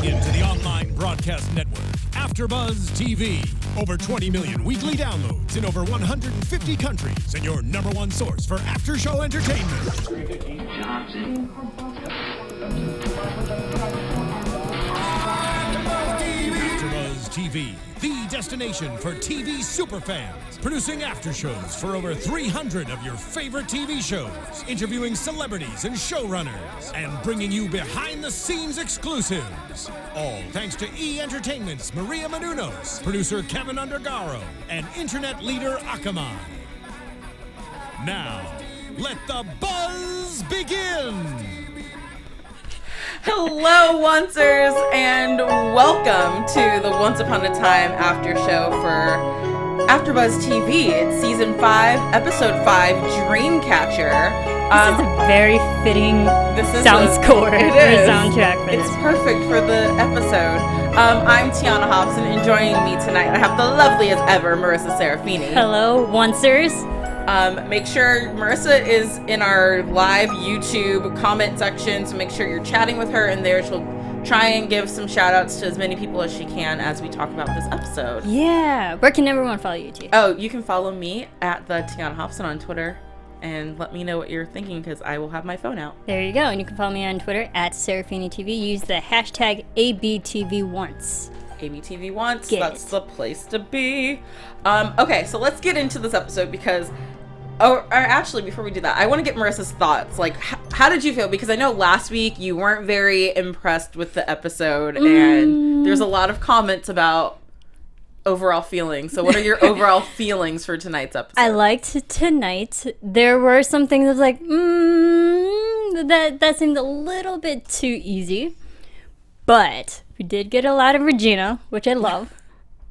tuning in to the online broadcast network, AFTERBUZZ TV. Over 20 million weekly downloads in over 150 countries, and your number one source for after-show entertainment. AFTERBUZZ TV, the destination for TV superfans. Producing aftershows for over 300 of your favorite TV shows, interviewing celebrities and showrunners, and bringing you behind-the-scenes exclusives. All thanks to E! Entertainment's Maria Menounos, producer Kevin Undergaro, and internet leader Akamai. Now, let the buzz begin! Hello, Oncers, and welcome to the Once Upon a Time after show for AFTERBUZZ TV. It's Season 5, Episode 5, Dreamcatcher. This is a very fitting sound score for a soundtrack for this. It's perfect for the episode. I'm Tiona Hobson, and joining me tonight, I have the lovely as ever, Marisa Serafini. Hello, Oncers. Make sure Marisa is in our live YouTube comment section, so make sure you're chatting with her in there. She'll try and give some shout outs to as many people as she can as we talk about this episode. Yeah. Where can everyone follow you, T? Oh, you can follow me at the Tiona Hobson on Twitter and let me know what you're thinking because I will have my phone out. There you go. And you can follow me on Twitter at Serafini TV. Use the hashtag ABTVOnce. ABTV Once. That's the place to be. Okay, so let's get into this episode because... or actually, before we do that, I want to get Marisa's thoughts. Like, how did you feel? Because I know last week you weren't very impressed with the episode, and there's a lot of comments about overall feelings. So what are your overall feelings for tonight's episode? I liked tonight. There were some things I was like, that seemed a little bit too easy. But we did get a lot of Regina, which I love.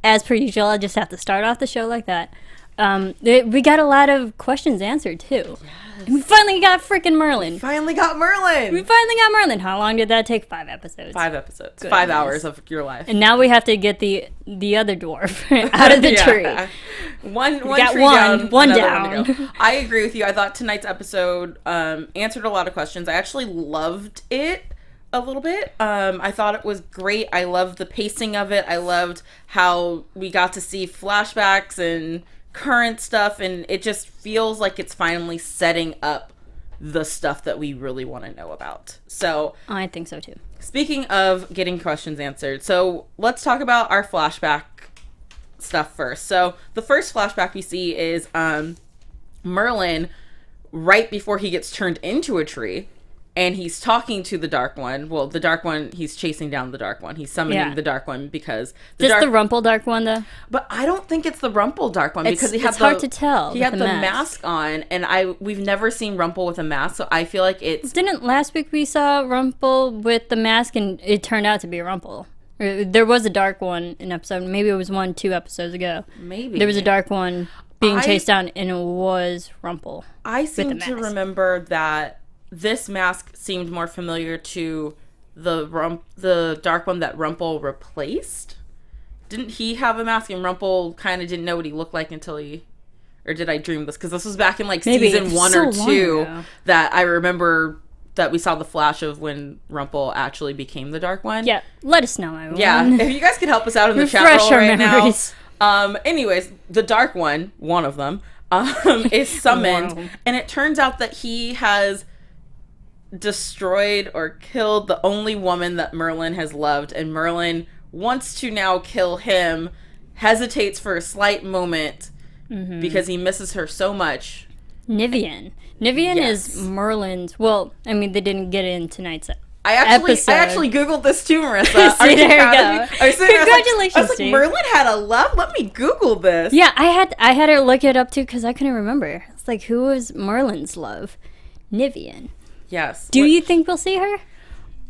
As per usual, I just have to start off the show like that. We got a lot of questions answered too. Yes. And we finally got freaking Merlin. We finally got Merlin. How long did that take? 5 episodes. 5 episodes. Goodness. 5 hours of your life. And now we have to get the other dwarf out of the tree. One down. I agree with you. I thought tonight's episode answered a lot of questions. I actually loved it a little bit. I thought it was great. I loved the pacing of it. I loved how we got to see flashbacks and current stuff, and it just feels like it's finally setting up the stuff that we really want to know about. So I think so too. Speaking of getting questions answered, so let's talk about our flashback stuff first. So the first flashback we see is Merlin right before he gets turned into a tree. And he's talking to the Dark One. Well, the Dark One, he's chasing down the Dark One. He's summoning the Dark One because... the Rumple Dark One, though? But I don't think it's the Rumple Dark One because it's hard to tell. He had the mask on, and we've never seen Rumple with a mask, so I feel like it's... Didn't last week we saw Rumple with the mask, and it turned out to be Rumple? There was a Dark One in episode... Maybe it was 1-2 episodes ago. Maybe. There was a Dark One being chased down, and it was Rumple. I seem to remember that... this mask seemed more familiar to the Dark One that Rumple replaced. Didn't he have a mask and Rumple kind of didn't know what he looked like until he... Or did I dream this? Because this was back in like season 1 or 2 that I remember that we saw the flash of when Rumple actually became the Dark One. Yeah, let us know, everyone. Yeah, if you guys could help us out in the chat roll right memories. Now. Anyways, the Dark One, one of them, is summoned. And it turns out that he has... destroyed or killed the only woman that Merlin has loved, and Merlin wants to now kill him, hesitates for a slight moment because he misses her so much. Nivian is Merlin's... Well, I mean, they didn't get it in tonight's episode. I actually Googled this too, Marisa. See, there you go. Congratulations, I was like, Merlin had a love? Let me Google this. Yeah, I had to look it up too because I couldn't remember. It's like, who was Merlin's love? Nivian. Yes. Do you think we'll see her?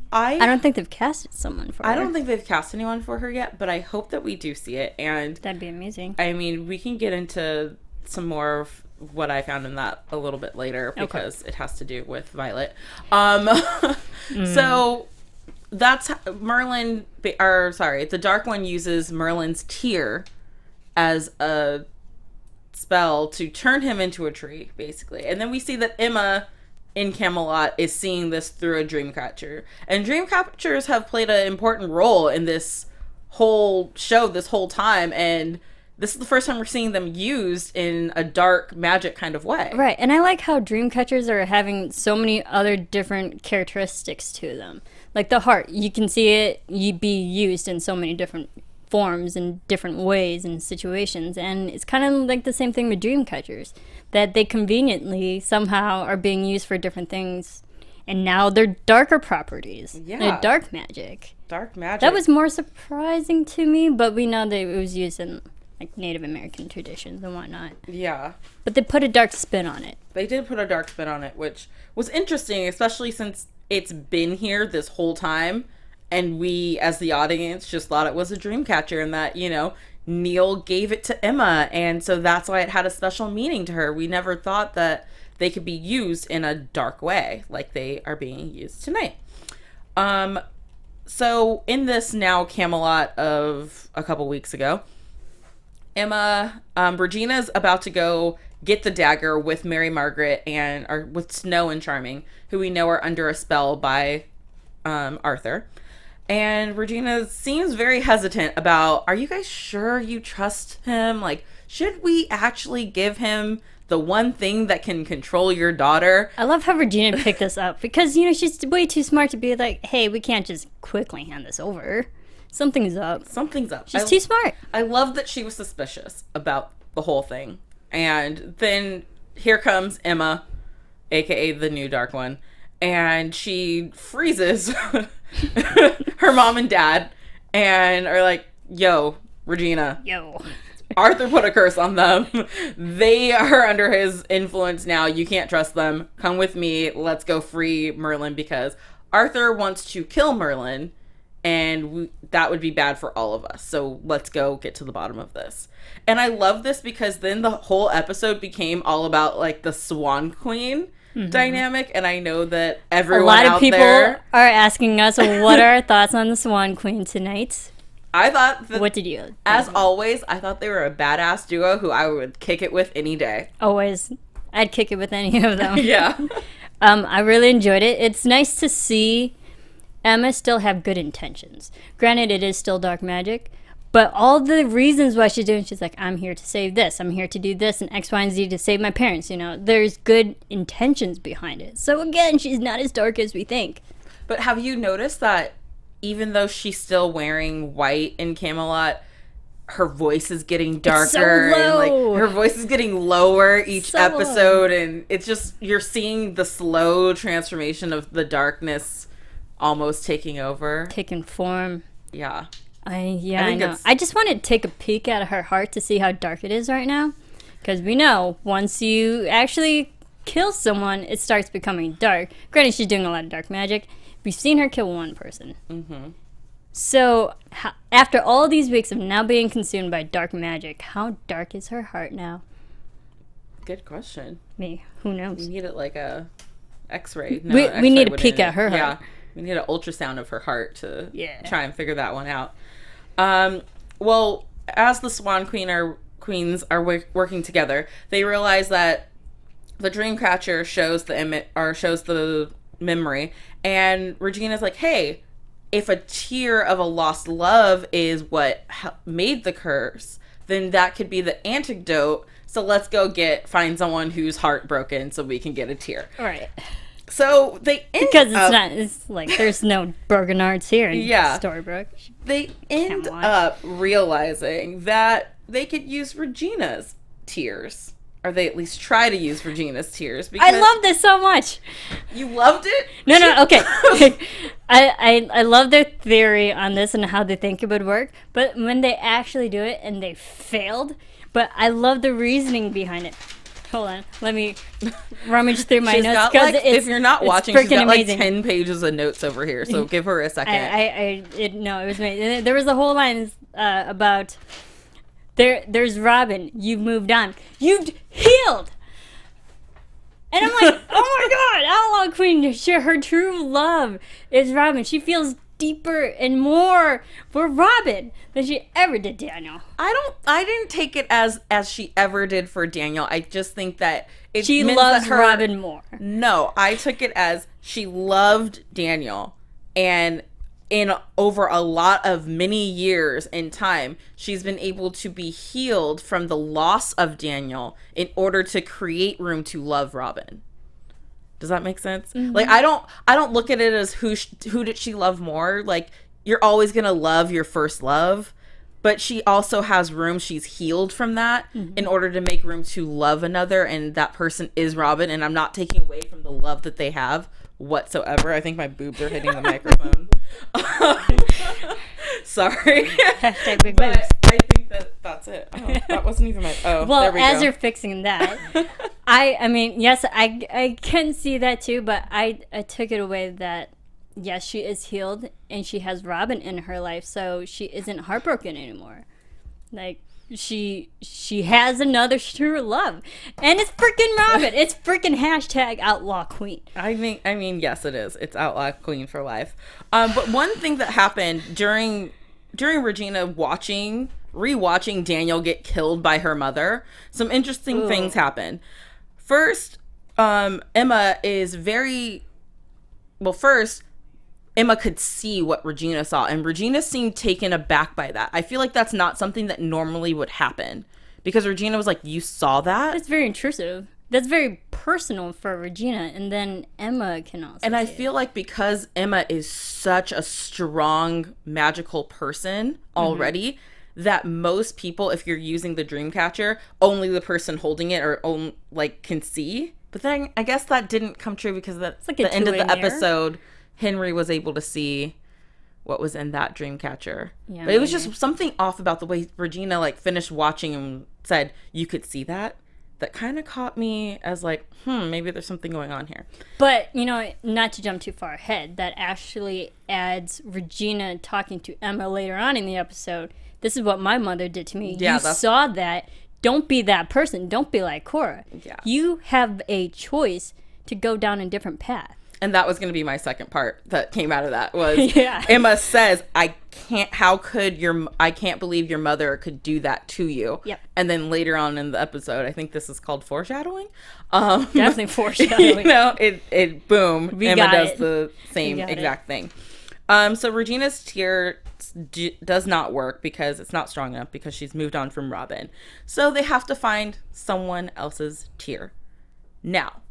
I don't think they've casted someone for her. I don't think they've cast anyone for her yet, but I hope that we do see it. And that'd be amazing. I mean, we can get into some more of what I found in that a little bit later because it has to do with Violet. So that's Merlin, the Dark One uses Merlin's tear as a spell to turn him into a tree, basically. And then we see that Emma in Camelot is seeing this through a Dreamcatcher. And Dreamcatchers have played an important role in this whole show this whole time, and this is the first time we're seeing them used in a dark magic kind of way. Right, and I like how Dreamcatchers are having so many other different characteristics to them. Like the heart, you can see it be used in so many different forms and different ways and situations, and it's kind of like the same thing with Dreamcatchers, that they conveniently somehow are being used for different things, and now they're darker properties. Yeah. They're dark magic. Dark magic. That was more surprising to me, but we know that it was used in like Native American traditions and whatnot. Yeah. But they put a dark spin on it. They did put a dark spin on it, which was interesting, especially since it's been here this whole time, and we, as the audience, just thought it was a Dreamcatcher, and that, you know, Neil gave it to Emma, and so that's why it had a special meaning to her. We never thought that they could be used in a dark way, like they are being used tonight. So in this now Camelot of a couple weeks ago, Regina's about to go get the dagger with Mary Margaret or with Snow and Charming, who we know are under a spell by Arthur. And Regina seems very hesitant about, are you guys sure you trust him? Like, should we actually give him the one thing that can control your daughter? I love how Regina picked this up because, you know, she's way too smart to be like, hey, we can't just quickly hand this over. Something's up. Something's up. She's too smart. I love that she was suspicious about the whole thing. And then here comes Emma, aka the new Dark One, and she freezes her mom and dad and are like, yo, Regina. Yo. Arthur put a curse on them. They are under his influence now. You can't trust them. Come with me. Let's go free Merlin, because Arthur wants to kill Merlin, and that would be bad for all of us. So let's go get to the bottom of this. And I love this because then the whole episode became all about like the Swan Queen dynamic, and I know that everyone a lot of people there are asking us what are our thoughts on the Swan Queen tonight. I thought that, what did you as always, I thought they were a badass duo who I would kick it with any day. Always. I'd kick it with any of them. Yeah. I really enjoyed it. It's nice to see Emma still have good intentions. Granted, it is still dark magic, but all the reasons why she's doing, she's like, I'm here to save this, I'm here to do this, and X, Y, and Z to save my parents, you know. There's good intentions behind it. So again, she's not as dark as we think. But have you noticed that even though she's still wearing white in Camelot, her voice is getting darker, so low. And like her voice is getting lower each So episode, low. And it's just, you're seeing the slow transformation of the darkness almost taking over, Taking form. Yeah. I know. I just want to take a peek at her heart to see how dark it is right now, because we know once you actually kill someone, it starts becoming dark. Granted, she's doing a lot of dark magic. We've seen her kill one person. Mm-hmm. So, after all these weeks of now being consumed by dark magic, how dark is her heart now? Good question. Who knows? We need it like a X-ray. No, we need a peek at her heart. Yeah, we need an ultrasound of her heart to try and figure that one out. Well, as the Swan Queens are working together, they realize that the Dreamcatcher shows the memory, and Regina's like, hey, if a tear of a lost love is what made the curse, then that could be the antidote. So let's go find someone whose heart broken so we can get a tear. All right. So they it's like there's no broken hearts here in Storybrooke. They end up realizing that they could use Regina's tears. Or they at least try to use Regina's tears. Because I love this so much. You loved it? No, okay. I love their theory on this and how they think it would work. But when they actually do it and they failed, but I love the reasoning behind it. Hold on, let me rummage through my notes. Got, if you're not watching, she's got amazing. 10 pages of notes over here, so give her a second. It was amazing. There was a whole line about... There's Robin. You've moved on. You've healed. And I'm like, oh my God, Outlaw Queen. Her true love is Robin. She feels deeper and more for Robin than she ever did Daniel. I didn't take it as she ever did for Daniel. I just think that she loves Robin more. No, I took it as she loved Daniel, and in over a lot of many years in time, she's been able to be healed from the loss of Daniel in order to create room to love Robin. Does that make sense? Mm-hmm. Like, I don't look at it as who did she love more. Like, you're always going to love your first love, but she also has room. She's healed from that in order to make room to love another. And that person is Robin. And I'm not taking away from the love that they have whatsoever. I think my boobs are hitting the microphone. Sorry. Hashtag big boobs. I think that's it. Oh, that wasn't even my... Oh, well, there we as go. you're fixing that, I mean, yes, I can see that too, but I took it away that, yes, she is healed and she has Robin in her life, so she isn't heartbroken anymore. Like, she has another true love, and it's freaking Robin. It's freaking hashtag outlaw queen. I mean, yes, it is. It's outlaw queen for life. But one thing that happened during Regina rewatching Daniel get killed by her mother, some interesting things happen. First, Emma is first, Emma could see what Regina saw, and Regina seemed taken aback by that. I feel like that's not something that normally would happen, because Regina was like, "You saw that?" That's very intrusive. That's very personal for Regina, and then Emma can also. And I feel like because Emma is such a strong, magical person already, that most people, if you're using the Dreamcatcher, only the person holding it can see. But then I guess that didn't come true, because at the end of the episode, Henry was able to see what was in that Dreamcatcher. Yeah, but it was just something off about the way Regina finished watching and said, "You could see that." That kind of caught me as maybe there's something going on here. But, not to jump too far ahead, that actually adds Regina talking to Emma later on in the episode. This is what my mother did to me. Yeah, you saw that. Don't be that person. Don't be like Cora. Yeah. You have a choice to go down a different path. And that was going to be my second part that came out of that was Emma says, I can't believe your mother could do that to you. Yep. And then later on in the episode, I think this is called foreshadowing. Definitely foreshadowing. It boom. Emma does the same exact thing. So Regina's tear does not work because it's not strong enough, because she's moved on from Robin. So they have to find someone else's tear. Now,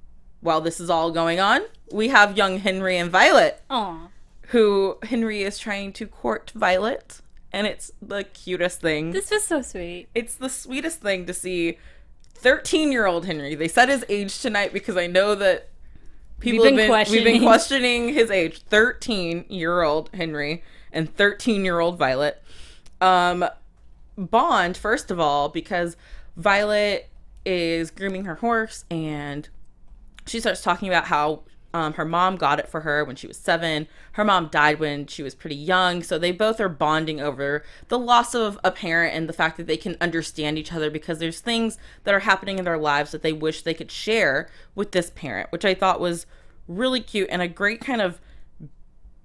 while this is all going on, we have young Henry and Violet. Aww. Who Henry is trying to court Violet. And it's the cutest thing. This was so sweet. It's the sweetest thing to see 13-year-old Henry. They said his age tonight because I know that we've been questioning his age. 13-year-old Henry and 13-year-old Violet. Bond, first of all, because Violet is grooming her horse, and she starts talking about how her mom got it for her when she was 7. Her mom died when she was pretty young. So they both are bonding over the loss of a parent and the fact that they can understand each other, because there's things that are happening in their lives that they wish they could share with this parent, which I thought was really cute and a great kind of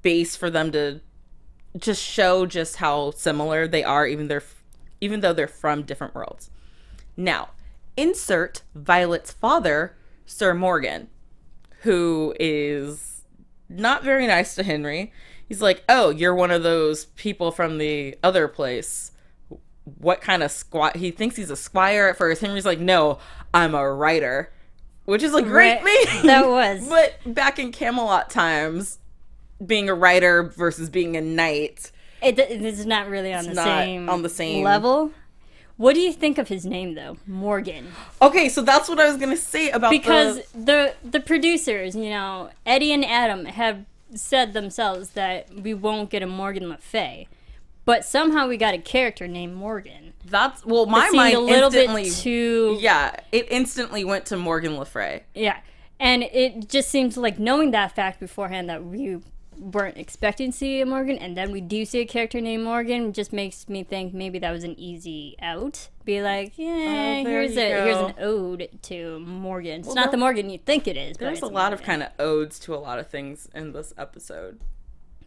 base for them to just show just how similar they are, even though they're from different worlds. Now, insert Violet's father, Sir Morgan, who is not very nice to Henry. He's like, "Oh, you're one of those people from the other place. What kind of squire?" He thinks he's a squire at first. Henry's like, "No, I'm a writer," which is a great thing. That was. But back in Camelot times, being a writer versus being a knight, it's not really on the same level. What do you think of his name, though? Morgan. Okay, so that's what I was going to say about because the producers, Eddie and Adam have said themselves that we won't get a Morgan Le Fay, but somehow we got a character named Morgan. That's, well, my mind a little instantly, bit too... Yeah, it instantly went to Morgan Le Fay. Yeah, and it just seems like, knowing that fact beforehand, that we weren't expecting to see a Morgan, and then we do see a character named Morgan, just makes me think maybe that was an easy out. Be like, here's an ode to Morgan. It's not the Morgan you think it is. There's a lot of kind of odes to a lot of things in this episode.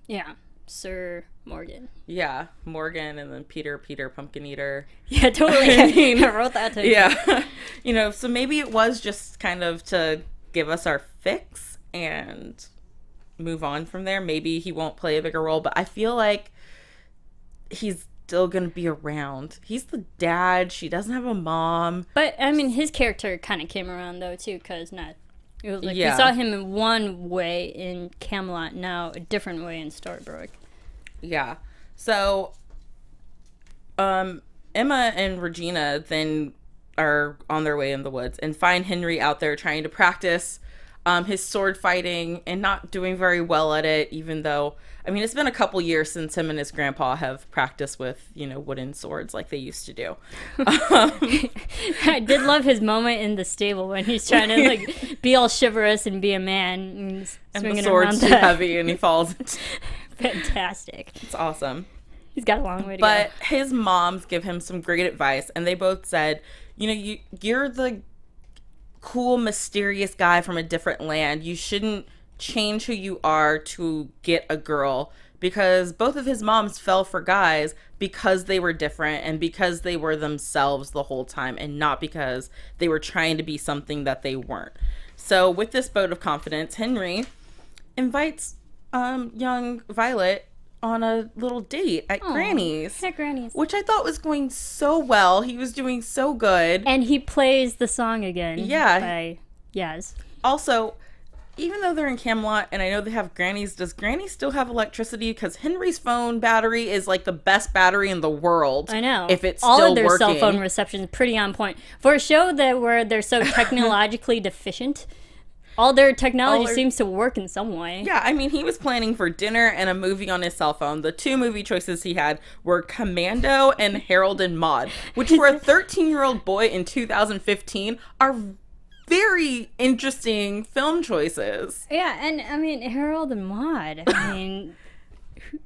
Yeah. Sir Morgan. Yeah, Morgan, and then Peter Pumpkin Eater. Yeah, totally. I wrote that too. Yeah. So maybe it was just kind of to give us our fix and move on from there. Maybe he won't play a bigger role, but I feel like he's still gonna be around. He's the dad. She doesn't have a mom. But I mean, his character kind of came around though too, because it was like Yeah. we saw him in one way in Camelot, now a different way in Storybrooke. Yeah. So, Emma and Regina then are on their way in the woods and find Henry out there trying to practice his sword fighting and not doing very well at it, even though, I mean, it's been a couple years since him and his grandpa have practiced with, wooden swords like they used to do. I did love his moment in the stable when he's trying to like be all chivalrous and be a man. And the sword's too heavy and he falls. Fantastic. It's awesome. He's got a long way to go. But his moms give him some great advice, and they both said, you're the cool, mysterious guy from a different land. You shouldn't change who you are to get a girl, because both of his moms fell for guys because they were different and because they were themselves the whole time and not because they were trying to be something that they weren't. So with this vote of confidence, Henry invites young Violet on a little date at Granny's. At Granny's. Which I thought was going so well. He was doing so good. And he plays the song again. Yeah. By Yaz. Also, even though they're in Camelot and I know they have Granny's, does Granny still have electricity? Because Henry's phone battery is like the best battery in the world. I know. If it's all still of their working. cell phone reception is pretty on point. For a show where they're so technologically deficient, all their technology seems to work in some way. Yeah, I mean, he was planning for dinner and a movie on his cell phone. The two movie choices he had were Commando and Harold and Maude, which for a 13-year-old boy in 2015 are very interesting film choices. Yeah, and I mean, Harold and Maude. I mean,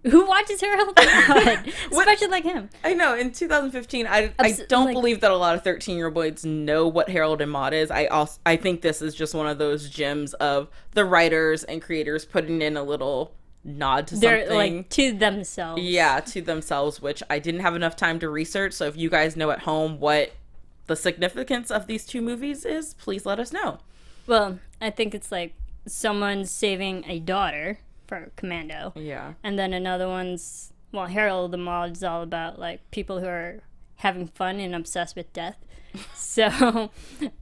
who watches Harold and Maude? Especially like him. I know, in 2015, I don't believe that a lot of 13-year-old boys know what Harold and Maude is. I think this is just one of those gems of the writers and creators putting in a little nod to something. They're like to themselves. Yeah, to themselves, which I didn't have enough time to research. So if you guys know at home what the significance of these two movies is, please let us know. Well, I think it's like someone's saving a daughter for Commando. Yeah. And then another one's, well, Harold and Maude is all about like people who are having fun and obsessed with death. So,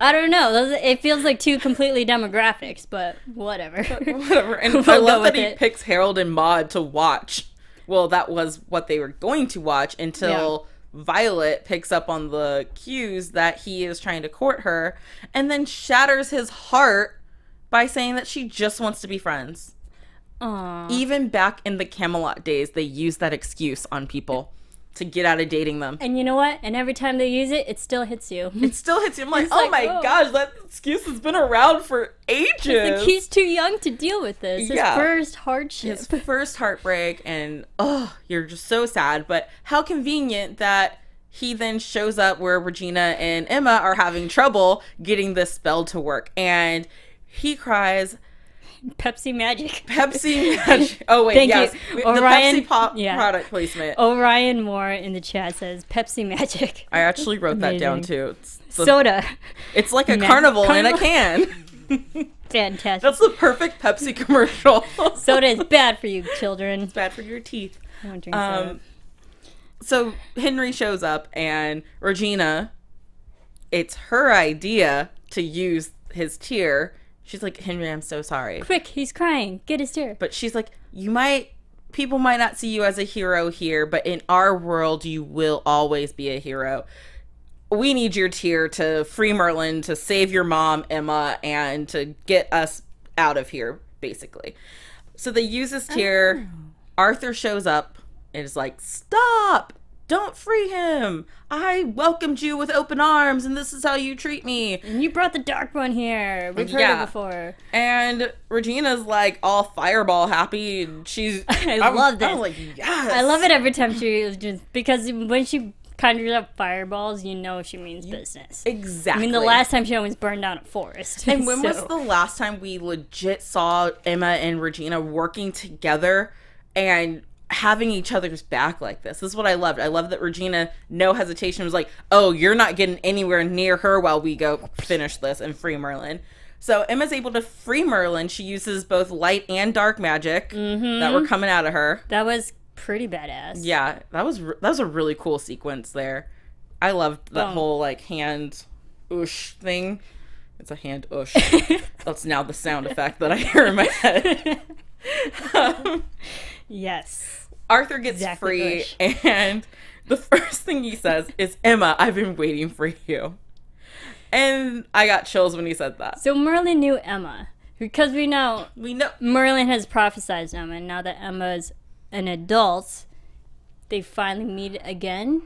I don't know. It feels like two completely demographics, but whatever. Whatever. And I love that he picks Harold and Maude to watch. Well, that was what they were going to watch until Violet picks up on the cues that he is trying to court her and then shatters his heart by saying that she just wants to be friends. Aww. Even back in the Camelot days, they used that excuse on people to get out of dating them. And you know what? And every time they use it, it still hits you. It still hits you. I'm like, oh my gosh, that excuse has been around for ages. It's like he's too young to deal with this. His first hardship. His first heartbreak, and you're just so sad. But how convenient that he then shows up where Regina and Emma are having trouble getting this spell to work. And he cries, Pepsi Magic. Pepsi Magic. Oh, wait, yes. You. Orion, the Pepsi product placement. Orion Moore in the chat says Pepsi Magic. I actually wrote that down, too. Soda. It's like a carnival in a can. Fantastic. That's the perfect Pepsi commercial. Soda is bad for you, children. It's bad for your teeth. I won't drink soda. So Henry shows up, and Regina, it's her idea to use his tear. She's like, Henry, I'm so sorry. Quick, he's crying. Get his tear. But she's like, people might not see you as a hero here, but in our world, you will always be a hero. We need your tear to free Merlin, to save your mom, Emma, and to get us out of here, basically. So they use his tear. Arthur shows up and is like, stop! Don't free him! I welcomed you with open arms, and this is how you treat me. And you brought the dark one here. We've heard it before. And Regina's like all fireball happy, and she's... I love this. I was like, yes! I love it every time she is just... Because when she conjures up fireballs, you know she means business. Exactly. I mean, the last time she almost burned down a forest. And when was the last time we legit saw Emma and Regina working together and having each other's back like this. This is what I loved. I love that Regina, no hesitation, was like, oh, you're not getting anywhere near her while we go finish this and free Merlin. So Emma's able to free Merlin. She uses both light and dark magic that were coming out of her. That was pretty badass. Yeah, that was a really cool sequence there. I loved that whole like hand oosh thing. It's a hand oosh. That's now the sound effect that I hear in my head. Yes. Arthur gets free, and the first thing he says is, Emma, I've been waiting for you. And I got chills when he said that. So Merlin knew Emma. Because we know Merlin has prophesized Emma, and now that Emma's an adult, they finally meet again.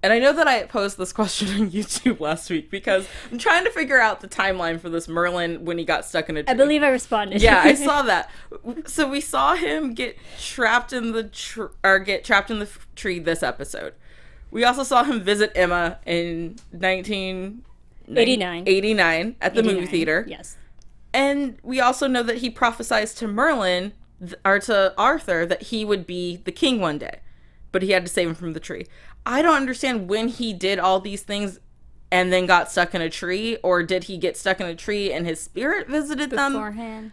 And I know that I posed this question on YouTube last week because I'm trying to figure out the timeline for this Merlin when he got stuck in a tree. I believe I responded. Yeah, I saw that. So we saw him get trapped in the tree this episode. We also saw him visit Emma in 1989 at the movie theater. Yes. And we also know that he prophesied to Merlin or to Arthur that he would be the king one day, but he had to save him from the tree. I don't understand when he did all these things and then got stuck in a tree, or did he get stuck in a tree and his spirit visited them beforehand?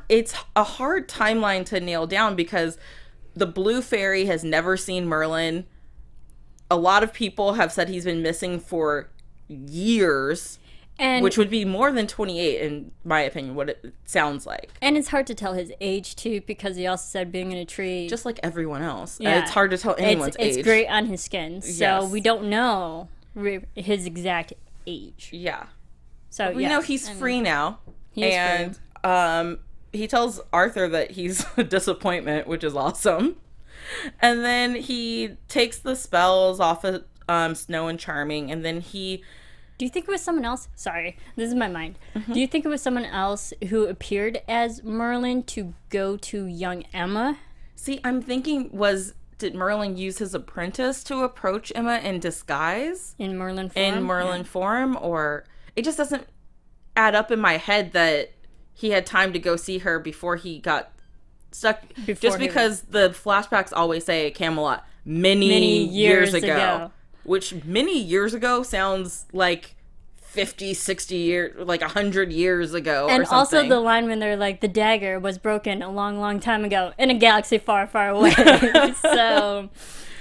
It's a hard timeline to nail down because the Blue Fairy has never seen Merlin. A lot of people have said he's been missing for years, which would be more than 28 in my opinion, what it sounds like. And it's hard to tell his age too, because he also said being in a tree, just like everyone else. Yeah. It's hard to tell anyone's age. It's great on his skin, so we don't know his exact age. Yeah. So we know he's free now. Free. He tells Arthur that he's a disappointment, which is awesome. And then he takes the spells off of Snow and Charming, and then he... Do you think it was someone else? Sorry, this is my mind. Do you think it was someone else who appeared as Merlin to go to young Emma? See, I'm thinking, did Merlin use his apprentice to approach Emma in disguise? In Merlin form? Form, or... It just doesn't add up in my head that he had time to go see her before he got stuck. Just because the flashbacks always say Camelot many years ago. Which many years ago sounds like 50, 60 years, like 100 years ago and or something. Also the line when they're like, the dagger was broken a long, long time ago in a galaxy far, far away. So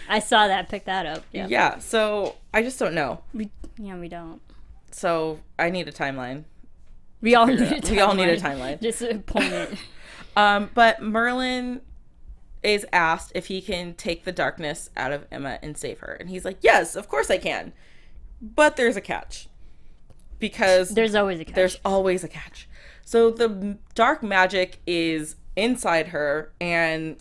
I saw that, picked that up. Yep. Yeah, so I just don't know. We don't. So I need a timeline. We all need a timeline. Disappointment. But Merlin is asked if he can take the darkness out of Emma and save her. And he's like, yes, of course I can. But there's a catch. Because... There's always a catch. There's always a catch. So the dark magic is inside her, and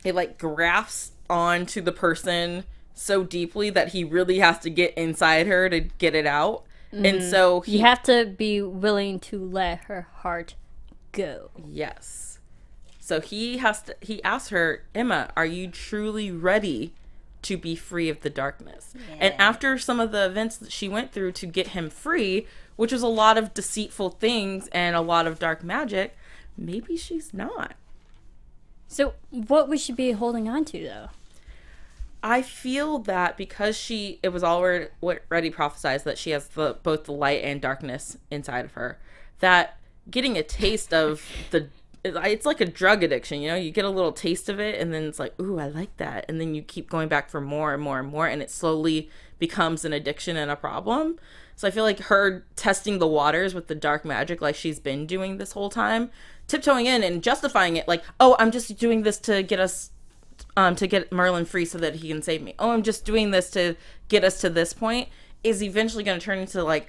it, like, grafts onto the person so deeply that he really has to get inside her to get it out. And so you have to be willing to let her heart go. Yes. So he asks her, Emma, are you truly ready to be free of the darkness? Yeah. And after some of the events that she went through to get him free, which was a lot of deceitful things and a lot of dark magic, maybe she's not. So what we should be holding on to, though? I feel that because it was already prophesized that she has both the light and darkness inside of her, that getting a taste of it's like a drug addiction, you know? You get a little taste of it, and then it's like, ooh, I like that. And then you keep going back for more and more and more, and it slowly becomes an addiction and a problem. So I feel like her testing the waters with the dark magic like she's been doing this whole time, tiptoeing in and justifying it like, oh, I'm just doing this to get us... to get Merlin free so that he can save me. Oh, I'm just doing this to get us to this point, is eventually going to turn into like,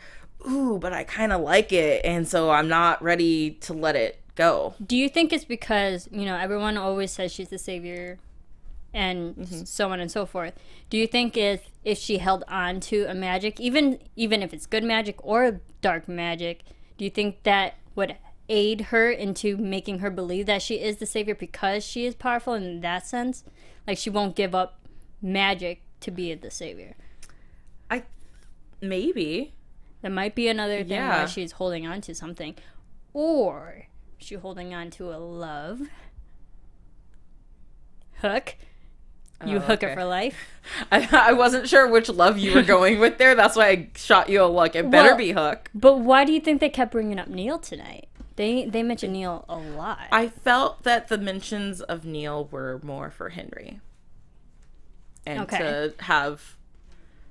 ooh, but I kind of like it, and so I'm not ready to let it go. Do you think it's because, everyone always says she's the savior and so on and so forth? Do you think if she held on to a magic, even if it's good magic or dark magic, do you think that would aid her into making her believe that she is the savior because she is powerful in that sense? Like, she won't give up magic to be the savior. Maybe. That might be another thing why she's holding on to something. Or she's holding on to a love Hook. You hook her for life. I wasn't sure which love you were going with there. That's why I shot you a look. It better be Hook. But why do you think they kept bringing up Neil tonight? They mentioned Neil a lot. I felt that the mentions of Neil were more for Henry. And to have...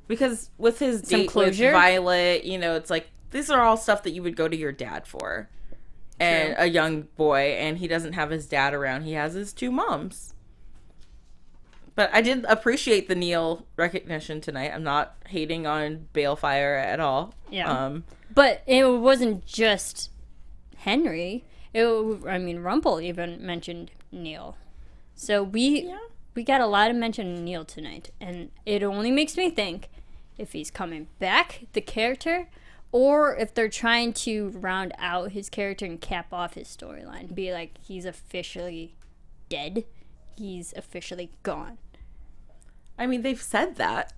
Because with his date with Violet, you know, it's like, these are all stuff that you would go to your dad for. And a young boy, and he doesn't have his dad around. He has his 2 moms. But I did appreciate the Neil recognition tonight. I'm not hating on Balefire at all. Yeah. But it wasn't just Henry. Rumple even mentioned Neil. So we got a lot of mention of Neil tonight. And it only makes me think if he's coming back, the character, or if they're trying to round out his character and cap off his storyline. Be like, he's officially dead. He's officially gone. I mean, they've said that.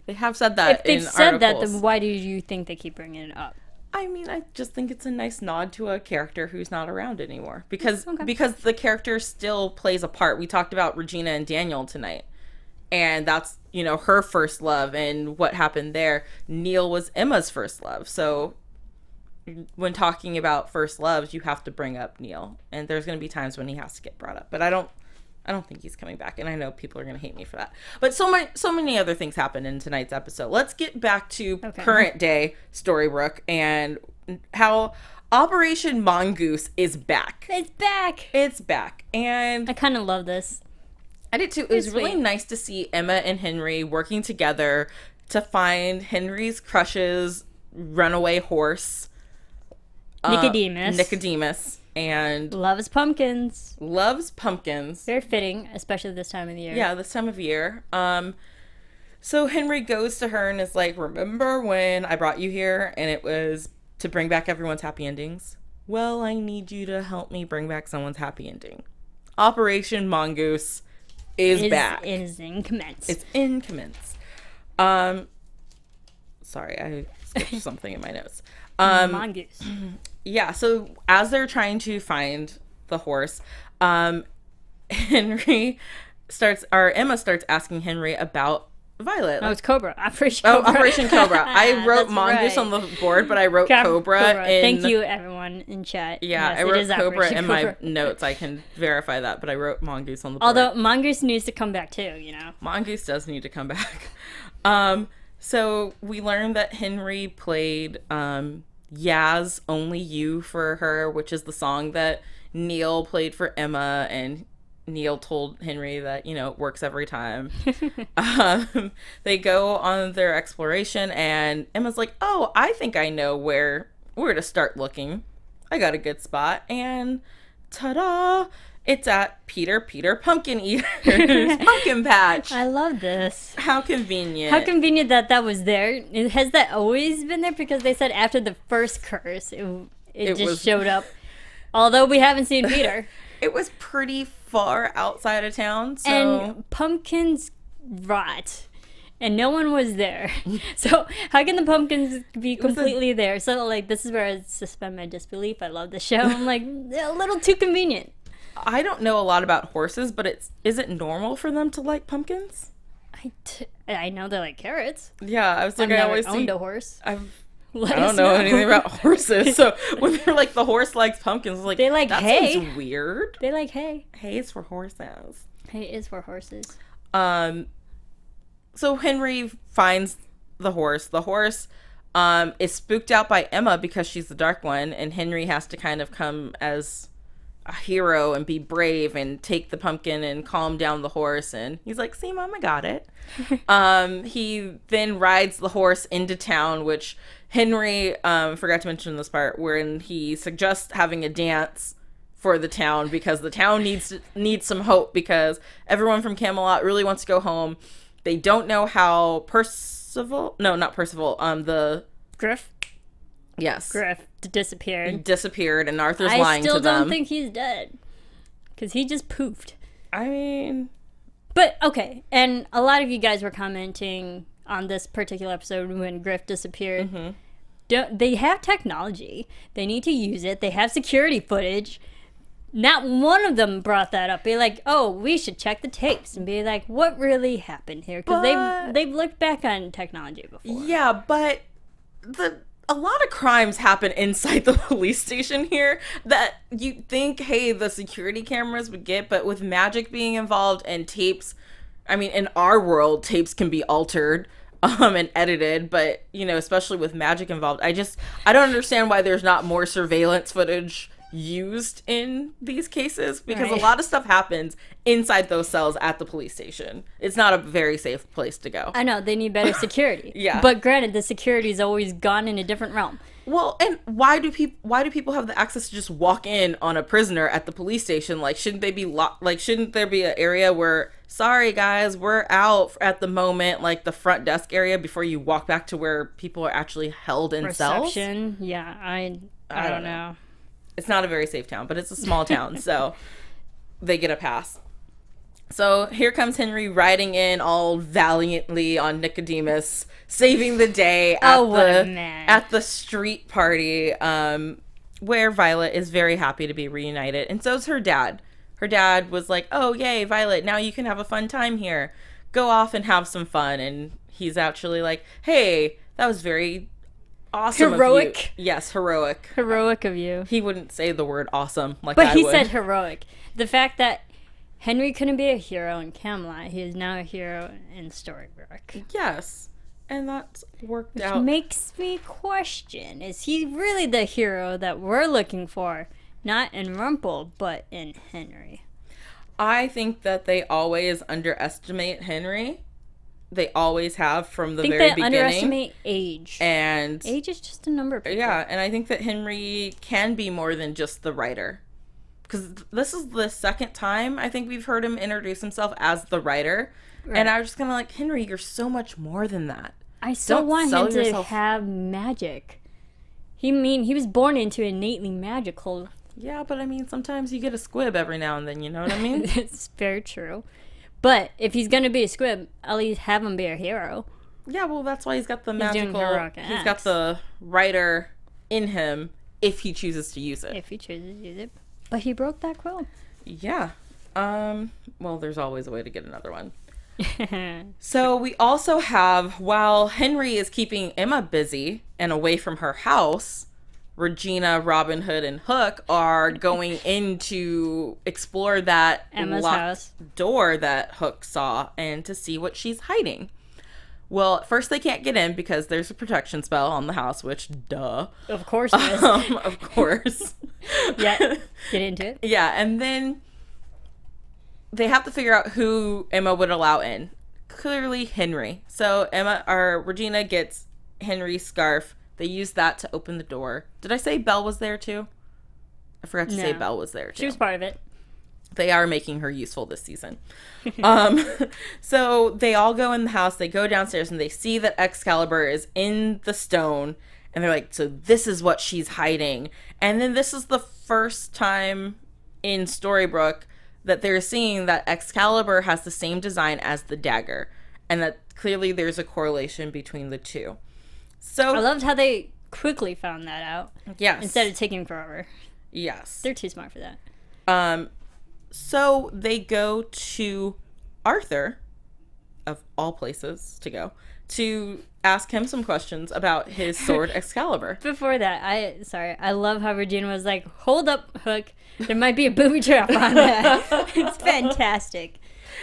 They have said that. If they've said that, then why do you think they keep bringing it up? I mean, I just think it's a nice nod to a character who's not around anymore. Because the character still plays a part. We talked about Regina and Daniel tonight. And that's, you know, her first love and what happened there. Neil was Emma's first love. So when talking about first loves, you have to bring up Neil. And there's going to be times when he has to get brought up. But I don't think he's coming back. And I know people are going to hate me for that. But so many other things happened in tonight's episode. Let's get back to current day Storybrooke and how Operation Mongoose is back. It's back. And I kind of love this. I did too. It was really nice to see Emma and Henry working together to find Henry's crush's runaway horse. Nicodemus. And loves pumpkins. Very fitting, especially this time of the year. Yeah, this time of year. So Henry goes to her and is like, remember when I brought you here and it was to bring back everyone's happy endings? Well, I need you to help me bring back someone's happy ending. Operation Mongoose is back. It's in commence. Sorry, I skipped something in my notes. Mongoose. Yeah, so as they're trying to find the horse, Emma starts asking Henry about Violet. It's Cobra. Operation Cobra. Operation Cobra. I wrote Mongoose on the board, but I wrote Cobra. Thank you, everyone in chat. Yeah, yes, I wrote Cobra in my notes. I can verify that, but I wrote Mongoose on the board. Although Mongoose needs to come back too, you know. Mongoose does need to come back. So we learned that Henry played Yaz Only You for her, which is the song that Neil played for Emma, and Neil told Henry that, you know, it works every time. They go on their exploration, and Emma's like, oh, I think I know where to start looking. I got a good spot. And ta-da! It's at Peter Pumpkin Eater's pumpkin patch. I love this. How convenient. How convenient that was there. Has that always been there? Because they said after the first curse, it just showed up. Although we haven't seen Peter. It was pretty far outside of town. So. And pumpkins rot. And no one was there. So how can the pumpkins be completely there? So, like, this is where I suspend my disbelief. I love the show. I'm like, a little too convenient. I don't know a lot about horses, but is it normal for them to like pumpkins? I know they like carrots. Yeah, I was like, I always owned a horse. I don't know anything about horses, so when they're like, the horse likes pumpkins, like, they like that hay. Seems weird. They like hay. Hay is for horses. Hay is for horses. So Henry finds the horse. The horse is spooked out by Emma because she's the Dark One, and Henry has to kind of come as a hero and be brave and take the pumpkin and calm down the horse. And he's like, see, Mom, I got it. He then rides the horse into town, which Henry forgot to mention this part, wherein he suggests having a dance for the town because the town needs some hope, because everyone from Camelot really wants to go home. They don't know how the Griff? Yes. Griff disappeared. He disappeared, and Arthur's lying to them. I still don't think he's dead. Because he just poofed. I mean... But, okay. And a lot of you guys were commenting on this particular episode when Griff disappeared. Mm-hmm. They have technology. They need to use it. They have security footage. not one of them brought that up. Be like, oh, we should check the tapes and be like, what really happened here? Because they've looked back on technology before. Yeah, but a lot of crimes happen inside the police station here that you think, hey, the security cameras would get, but with magic being involved and tapes, I mean, in our world, tapes can be altered and edited, but, you know, especially with magic involved, I don't understand why there's not more surveillance footage used in these cases, because a lot of stuff happens inside those cells at the police station. It's not a very safe place to go. I know, they need better security. Yeah. But granted, the security's always gone in a different realm. Well, and why do people have the access to just walk in on a prisoner at the police station? Like, shouldn't they be locked? Like, shouldn't there be an area where, sorry guys, we're out at the moment, like the front desk area, before you walk back to where people are actually held in cells? Yeah, I don't know. It's not a very safe town, but it's a small town, so they get a pass. So here comes Henry riding in all valiantly on Nicodemus, saving the day at the street party, where Violet is very happy to be reunited, and so is her dad. Her dad was like, "Oh, yay, Violet! Now you can have a fun time here. Go off and have some fun." And he's actually like, "Hey, that was very awesome, heroic of you." Yes, heroic of you. He wouldn't say the word awesome like but I he would. said heroic. The fact that Henry couldn't be a hero in Camelot, he is now a hero in Storybrooke. Yes, and that's worked Which out. makes me question, is he really the hero that we're looking for? Not in Rumple, but in Henry. I think that they always underestimate Henry. They always have from the very beginning. They underestimate age. And age is just a number. People. Yeah, and I think that Henry can be more than just the writer. Because this is the second time I think we've heard him introduce himself as the writer. Right. And I was just kind of like, Henry, you're so much more than that. I still want him to have magic. He was born into innately magical. Yeah, but I mean, sometimes you get a squib every now and then, you know what I mean? It's very true. But if he's going to be a squib, at least have him be a hero. Yeah, well, that's why he's got the magical... He's got the writer in him if he chooses to use it. If he chooses to use it. But he broke that quill. Yeah. Well, there's always a way to get another one. So we also have, while Henry is keeping Emma busy and away from her house, Regina, Robin Hood, and Hook are going in to explore that Emma's locked house door that Hook saw and to see what she's hiding. Well, at first they can't get in because there's a protection spell on the house, which, duh. Of course it is. Of course. Yeah, get into it. Yeah, and then they have to figure out who Emma would allow in. Clearly Henry. So Regina gets Henry's scarf. They use that to open the door. Did I say Belle was there too? I forgot to say Belle was there too. She was part of it. They are making her useful this season. So they all go in the house. They go downstairs and they see that Excalibur is in the stone. And they're like, so this is what she's hiding. And then this is the first time in Storybrooke that they're seeing that Excalibur has the same design as the dagger. And that clearly there's a correlation between the two. So I loved how they quickly found that out. Yes. Instead of taking forever. Yes. They're too smart for that. So they go to Arthur, of all places to go, to ask him some questions about his sword Excalibur. Before that, I love how Regina was like, hold up, Hook. There might be a booby trap on that. It's fantastic.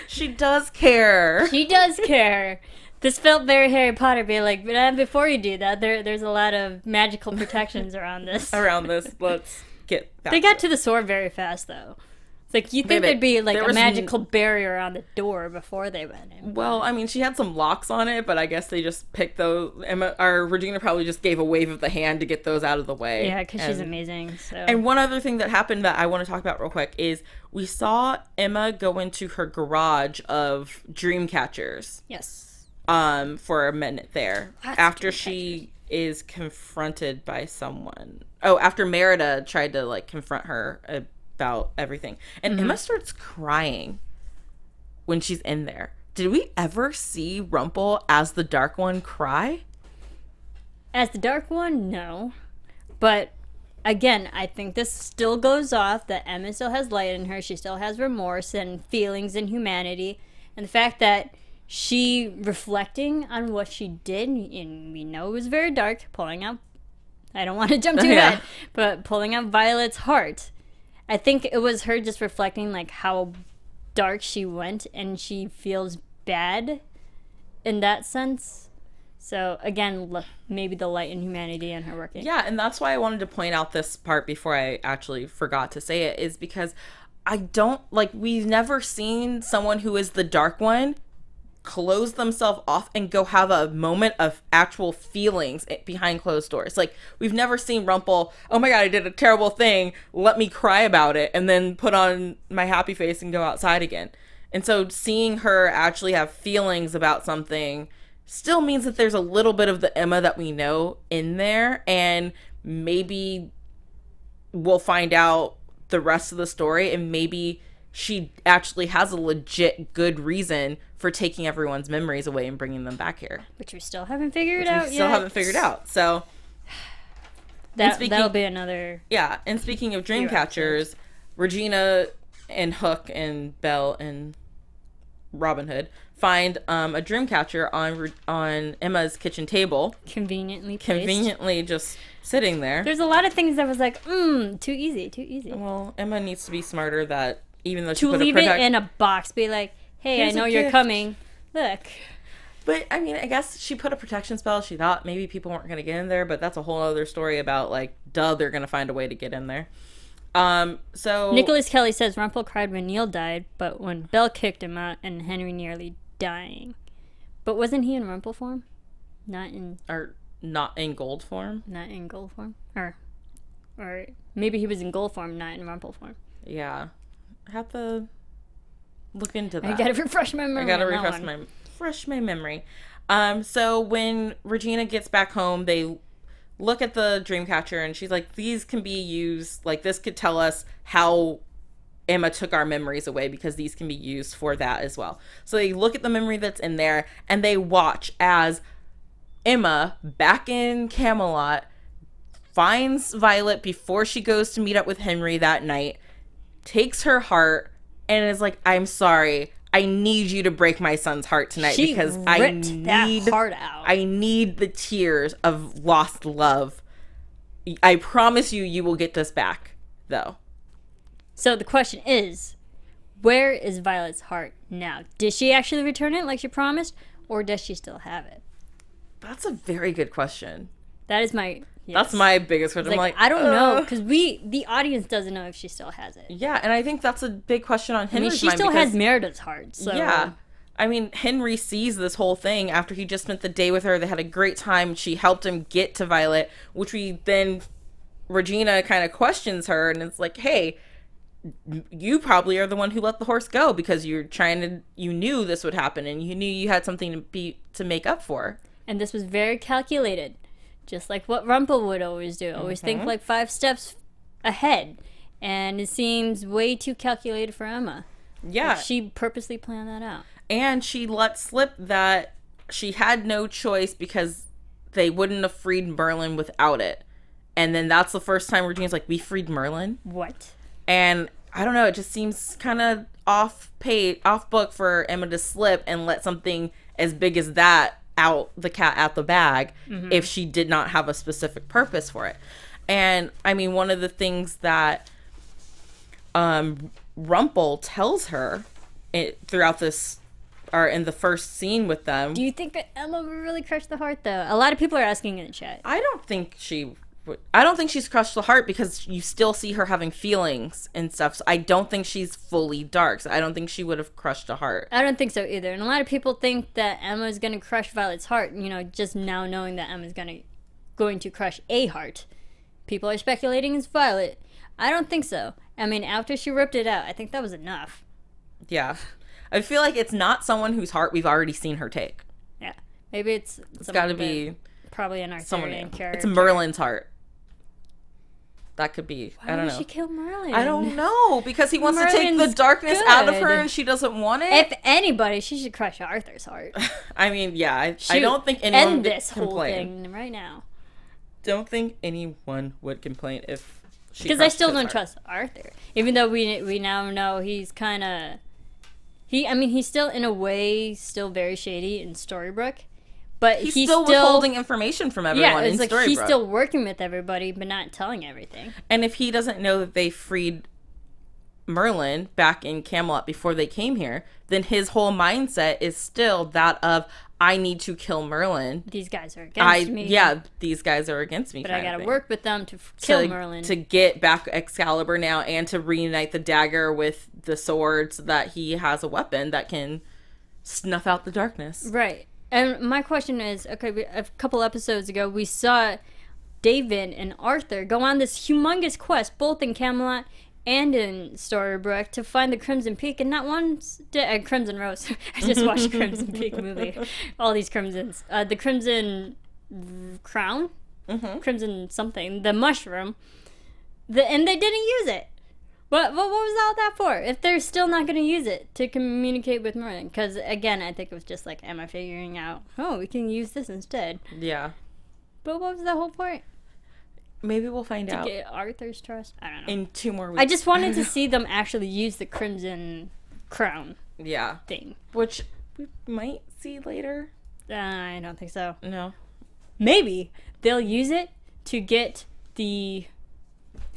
She does care. She does care. This felt very Harry Potter, being like, but before you do that, there's a lot of magical protections around this. Let's get back. They got to the sword very fast, though. It's like, you think there'd be like a magical barrier around the door before they went in. Well, I mean, she had some locks on it, but I guess they just picked those. Regina probably just gave a wave of the hand to get those out of the way. Yeah, because she's amazing. So. And one other thing that happened that I want to talk about real quick is we saw Emma go into her garage of Dreamcatchers. Yes. For a minute there. After she is confronted by someone. Oh, after Merida tried to, like, confront her about everything. And Emma starts crying when she's in there. Did we ever see Rumple as the Dark One cry? As the Dark One? No. But again, I think this still goes off that Emma still has light in her. She still has remorse and feelings and humanity. And the fact that she reflecting on what she did, and we know it was very dark, pulling out, I don't want to jump too ahead, but pulling out Violet's heart. I think it was her just reflecting like how dark she went, and she feels bad in that sense. So again, maybe the light and humanity in her working. Yeah, and that's why I wanted to point out this part before I actually forgot to say it, is because I don't, like, we've never seen someone who is the dark one close themselves off and go have a moment of actual feelings behind closed doors. Like, we've never seen Rumple, oh my god, I did a terrible thing, let me cry about it, and then put on my happy face and go outside again. And so seeing her actually have feelings about something still means that there's a little bit of the Emma that we know in there, and maybe we'll find out the rest of the story, and maybe she actually has a legit good reason for taking everyone's memories away and bringing them back here. Which we still haven't figured out yet. Still haven't figured out. So that'll be another... Yeah, and speaking of Dreamcatchers, Regina and Hook and Belle and Robin Hood find a Dreamcatcher on Emma's kitchen table. Conveniently placed. Conveniently just sitting there. There's a lot of things that was like, too easy. Well, Emma needs to be smarter that even though she to put leave it in a box, be like, hey, Here's I know a you're gift. coming. Look. But, I mean, I guess she put a protection spell. She thought maybe people weren't going to get in there, but that's a whole other story about, like, they're going to find a way to get in there. So... Nicholas Kelly says Rumple cried when Neil died, but when Belle kicked him out and Henry nearly dying. But wasn't he in Rumple form? Not in gold form? Not in gold form? Or maybe he was in gold form, not in Rumple form. Yeah. I have to look into that. I gotta refresh my memory. Refresh my memory. So when Regina gets back home, they look at the Dreamcatcher and she's like, these can be used, like, this could tell us how Emma took our memories away, because these can be used for that as well. So they look at the memory that's in there and they watch as Emma, back in Camelot, finds Violet before she goes to meet up with Henry that night, takes her heart, and is like, I'm sorry, I need you to break my son's heart tonight, because I need that heart out. I need the tears of lost love. I promise you will get this back, though. So the question is, where is Violet's heart now? Did she actually return it like she promised, or does she still have it? That's a very good question. That is my... Yes. That's my biggest question. I'm like, I don't know, because the audience doesn't know if she still has it. Yeah, and I think that's a big question on Henry's mind. She still has Merida's heart, so... Yeah. I mean, Henry sees this whole thing after he just spent the day with her. They had a great time. She helped him get to Violet, which Regina kind of questions her, and it's like, hey, you probably are the one who let the horse go, because you knew this would happen, and you knew you had something to make up for. And this was very calculated. Just like what Rumple would always do. Always think like 5 steps ahead. And it seems way too calculated for Emma. Yeah. Like she purposely planned that out. And she let slip that she had no choice because they wouldn't have freed Merlin without it. And then that's the first time Regina's like, we freed Merlin? What? And I don't know, it just seems kind of off book for Emma to slip and let something as big as that out the cat out the bag if she did not have a specific purpose for it. And I mean, one of the things that Rumple tells her throughout this, or in the first scene with them. Do you think that Emma would really crush the heart, though? A lot of people are asking in the chat. I don't think she's crushed the heart, because you still see her having feelings and stuff. So I don't think she's fully dark. So I don't think she would have crushed a heart. I don't think so either. And a lot of people think that Emma's going to crush Violet's heart, just now knowing that Emma's going to crush a heart. People are speculating it's Violet. I don't think so. I mean, after she ripped it out, I think that was enough. Yeah. I feel like it's not someone whose heart we've already seen her take. Yeah. Maybe it's got to be probably an Arthurian character. It's Merlin's heart. That could be. Why I don't know. Why would she kill Merlin? I don't know, because he wants to take the darkness out of her and she doesn't want it. If anybody, she should crush Arthur's heart. I mean, yeah, I don't think anyone end this can whole play. thing right now. don't think anyone would complain if she because I still don't trust Arthur, even though we now know he's kind of he's still in a way still very shady in Storybrooke, but he's still withholding information from everyone. Yeah, it's in Storybrooke. He's still working with everybody, but not telling everything. And if he doesn't know that they freed Merlin back in Camelot before they came here, then his whole mindset is still that of, I need to kill Merlin. These guys are against me. Yeah, these guys are against me. But I gotta work with them to kill Merlin. To get back Excalibur now and to reunite the dagger with the sword so that he has a weapon that can snuff out the darkness. Right. And my question is, okay, a couple episodes ago, we saw David and Arthur go on this humongous quest, both in Camelot and in Storybrooke, to find the Crimson Peak, and not once Crimson Rose. I just watched Crimson Peak movie. All these Crimsons. The Crimson Crown? Mm-hmm. Crimson something. The mushroom. And they didn't use it. What was all that for? If they're still not going to use it to communicate with Merlin? Because, again, I think it was just like Emma figuring out, we can use this instead. Yeah. But what was the whole point? Maybe we'll find out. To get Arthur's trust? I don't know. In 2 more weeks. I just wanted to see them actually use the Crimson Crown thing. Which we might see later. I don't think so. No. Maybe they'll use it to get the...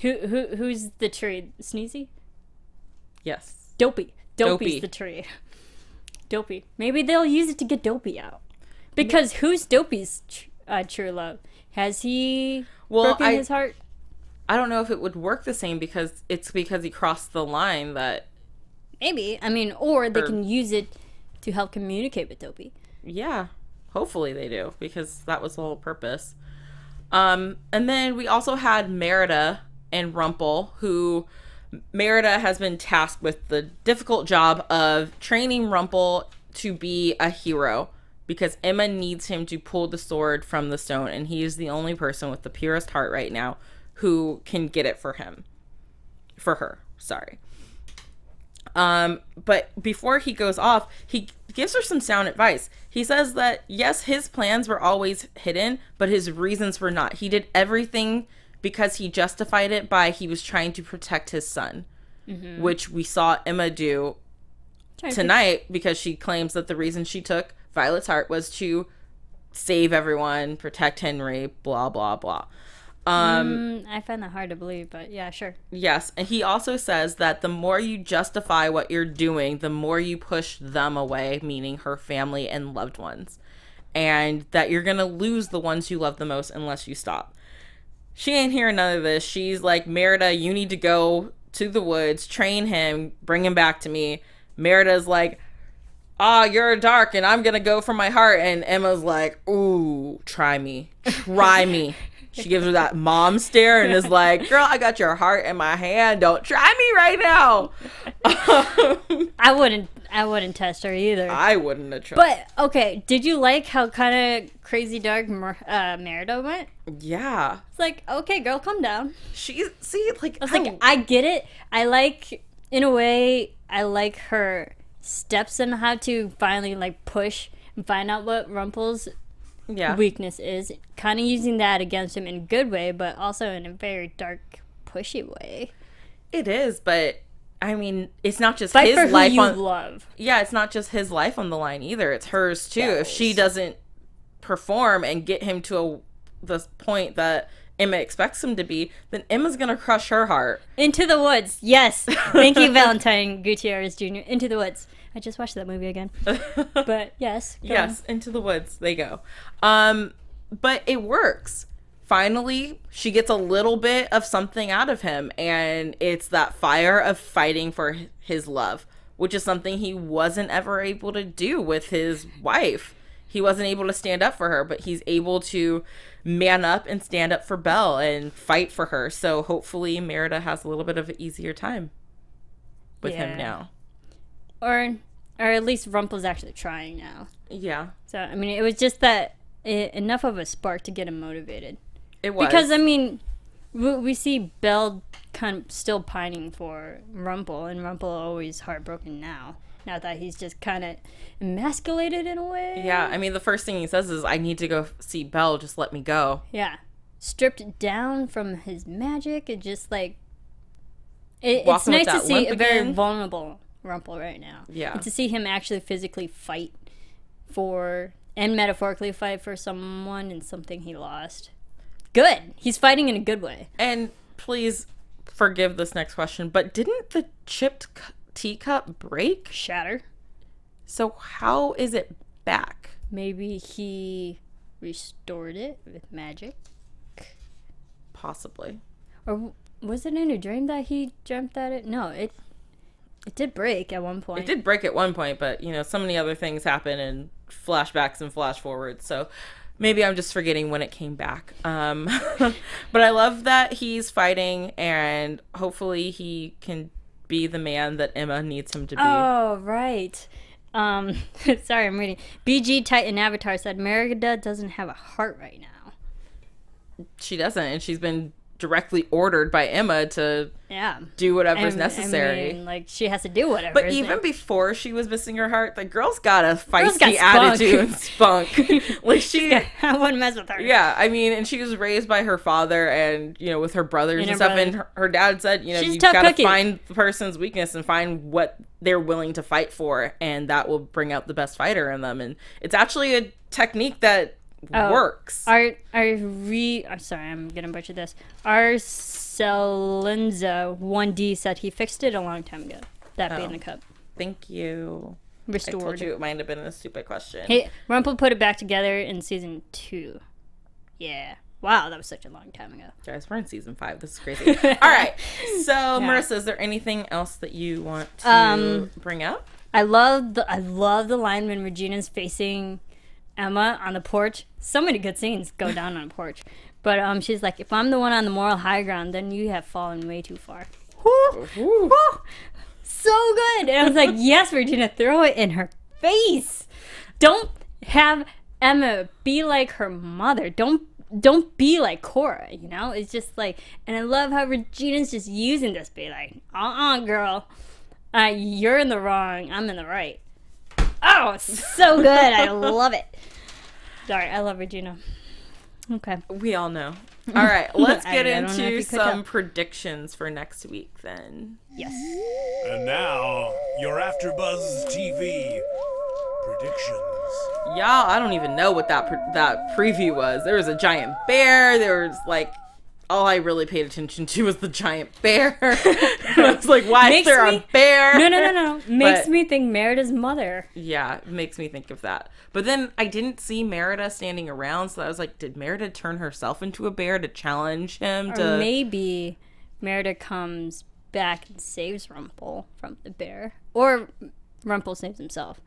Who's the tree? Sneezy? Yes. Dopey. Dopey's the tree. Dopey. Maybe they'll use it to get Dopey out. Because who's Dopey's true love? Has he broken his heart? I don't know if it would work the same because he crossed the line that... Maybe. Or they can use it to help communicate with Dopey. Yeah. Hopefully they do, because that was the whole purpose. And then we also had Merida and Rumple, who Merida has been tasked with the difficult job of training Rumple to be a hero, because Emma needs him to pull the sword from the stone, and he is the only person with the purest heart right now who can get it for her. But before he goes off, he gives her some sound advice. He says that, yes, his plans were always hidden, but his reasons were not. He did everything because he justified it by he was trying to protect his son, which we saw Emma do tonight because she claims that the reason she took Violet's heart was to save everyone, protect Henry, blah, blah, blah. I find that hard to believe, but yeah, sure. Yes, and he also says that the more you justify what you're doing, the more you push them away, meaning her family and loved ones. And that you're going to lose the ones you love the most unless you stop. She ain't hearing none of this. She's like, Merida, you need to go to the woods, train him, bring him back to me. Merida's like, you're dark and I'm going to go for my heart. And Emma's like, ooh, try me. She gives her that mom stare and is like, girl, I got your heart in my hand. Don't try me right now. I wouldn't test her either. I wouldn't have tried. But, okay, did you like how kind of crazy dark Merida went? Yeah. It's like, okay, girl, calm down. I get it. In a way, I like her steps on how to finally, push and find out what Rumple's weakness is, kind of using that against him in a good way, but also in a very dark, pushy way. It is, but it's not just his life love. Yeah, it's not just his life on the line either. It's hers too. If she doesn't perform and get him to the point that Emma expects him to be, then Emma's gonna crush her heart. Into the Woods. Yes. Thank you, Valentine Gutierrez Jr. Into the Woods. I just watched that movie again. But yes. Yes, Into the Woods. They go. But it works. Finally, she gets a little bit of something out of him, and it's that fire of fighting for his love, which is something he wasn't ever able to do with his wife. He wasn't able to stand up for her, but he's able to man up and stand up for Belle and fight for her. So hopefully Merida has a little bit of an easier time with him now. Or at least Rumple's actually trying now. Yeah. So, it was just that enough of a spark to get him motivated. It was. Because, we see Belle kind of still pining for Rumple, and Rumple always heartbroken now. Now that he's just kind of emasculated in a way. Yeah, the first thing he says is, I need to go see Belle, just let me go. Yeah. stripped down from his magic and just like it's nice to see a very vulnerable Rumple right now. Yeah. And to see him actually physically fight for and metaphorically fight for someone and something he lost. Good. He's fighting in a good way. And please forgive this next question, but didn't the chipped teacup break? Shatter. So how is it back? Maybe he restored it with magic. Possibly. Or was it in a dream that he dreamt that it? No, it did break at one point. It did break at one point, but, you know, so many other things happen and flashbacks and flash forwards. So maybe I'm just forgetting when it came back. But I love that he's fighting, and hopefully he can be the man that Emma needs him to be. Oh, right. Sorry, I'm reading. BG Titan Avatar said Merida doesn't have a heart right now. She doesn't, and she's been directly ordered by Emma to do whatever's necessary. I mean, like, she has to do whatever. But even before she was missing her heart, the girl's got a feisty attitude and spunk. Like, I wouldn't mess with her. Yeah, I mean, and she was raised by her father and, you know, with her brothers and stuff. And her dad said, you know, you've got to find the person's weakness and find what they're willing to fight for, and that will bring out the best fighter in them. And it's actually a technique that works. I'm sorry, I'm gonna butcher this. Arcelenza 1D said he fixed it a long time ago. That being the cup. Thank you. Restored. I told you it might have been a stupid question. Hey, Rumple put it back together in season 2. Yeah. Wow, that was such a long time ago. Guys, we're in season 5. This is crazy. All right. So, Marisa, is there anything else that you want to bring up? I love the line when Regina's facing Emma on the porch. So many good scenes go down on the porch. But she's like, if I'm the one on the moral high ground, then you have fallen way too far. Woo! So good. And I was like, yes, Regina, throw it in her face. Don't have Emma be like her mother. Don't be like Cora, you know? It's just like, and I love how Regina's just using this, be like, girl. You're in the wrong. I'm in the right. Oh, it's so good. I love it. Sorry, I love Regina. Okay. We all know. All right, let's get into some predictions for next week then. Yes. And now, your AFTERBUZZ TV predictions. Y'all, I don't even know what that preview was. There was a giant bear. There was like, all I really paid attention to was the giant bear. I was like, why is there a bear? No. Makes me think Merida's mother. Yeah, it makes me think of that. But then I didn't see Merida standing around, so I was like, did Merida turn herself into a bear to challenge him? Or maybe Merida comes back and saves Rumple from the bear. Or Rumple saves himself.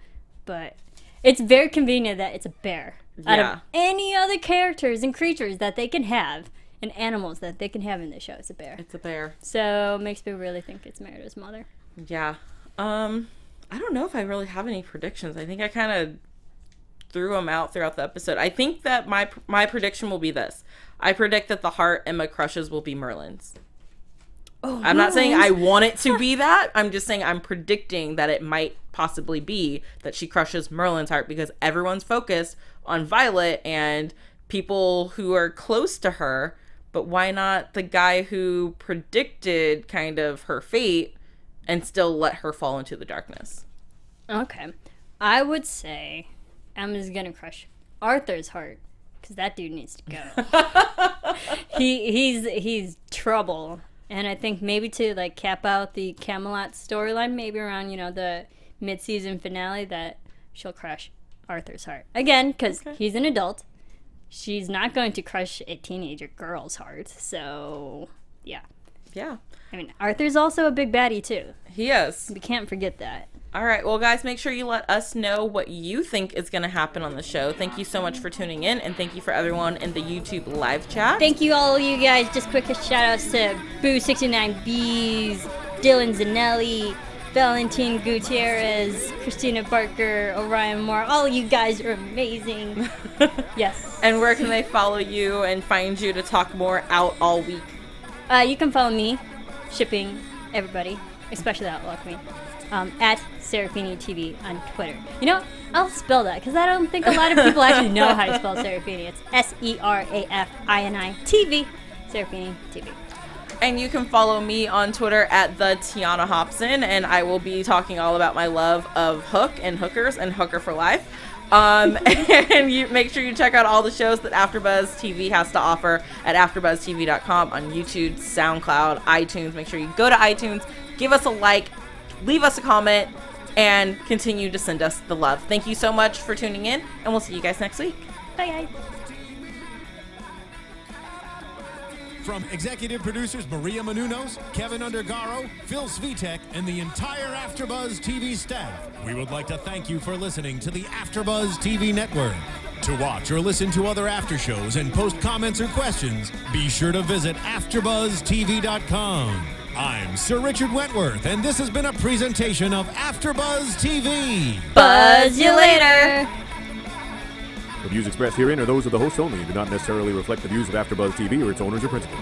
But it's very convenient that it's a bear. Out of any other characters and creatures that they can have, and animals that they can have in the show, it's a bear. It's a bear. So it makes me really think it's Merida's mother. Yeah. I don't know if I really have any predictions. I think I kind of threw them out throughout the episode. I think that my prediction will be this. I predict that the heart Emma crushes will be Merlin's. Oh, I'm not saying I want it to be that. I'm just saying I'm predicting that it might possibly be that she crushes Merlin's heart because everyone's focused on Violet and people who are close to her. But why not the guy who predicted kind of her fate and still let her fall into the darkness? Okay. I would say Emma's going to crush Arthur's heart because that dude needs to go. He's trouble. And I think maybe to like cap out the Camelot storyline, maybe around, you know, the mid-season finale, that she'll crush Arthur's heart. Again, because he's an adult. She's not going to crush a teenager girl's heart. So, yeah. Yeah. I mean, Arthur's also a big baddie, too. He is. We can't forget that. All right. Well, guys, make sure you let us know what you think is going to happen on the show. Thank you so much for tuning in, and thank you for everyone in the YouTube live chat. Thank you, all of you guys. Just quick shout-outs to Boo69Bs, Dylan Zanelli, Valentin Gutierrez, Christina Barker, Orion Moore. All of you guys are amazing. Yes. And where can they follow you and find you to talk more out all week? You can follow me, shipping everybody, especially Outlaw Queen, at Serafini TV on Twitter. You know, I'll spell that because I don't think a lot of people actually know how to spell Serafini. It's Serafini TV. Serafini TV. And you can follow me on Twitter at the Tiona Hobson, and I will be talking all about my love of Hook and hookers and Hooker for life. And you make sure you check out all the shows that AfterBuzz TV has to offer at AfterBuzzTV.com on YouTube, SoundCloud, iTunes. Make sure you go to iTunes, give us a like, leave us a comment, and continue to send us the love. Thank you so much for tuning in, and we'll see you guys next week. Bye, guys. From executive producers Maria Menounos, Kevin Undergaro, Phil Svitek, and the entire AfterBuzz TV staff, we would like to thank you for listening to the AfterBuzz TV network. To watch or listen to other after shows and post comments or questions, be sure to visit AfterBuzzTV.com. I'm Sir Richard Wentworth, and this has been a presentation of AfterBuzz TV. Buzz you later. The views expressed herein are those of the hosts only and do not necessarily reflect the views of AfterBuzz TV or its owners or principals.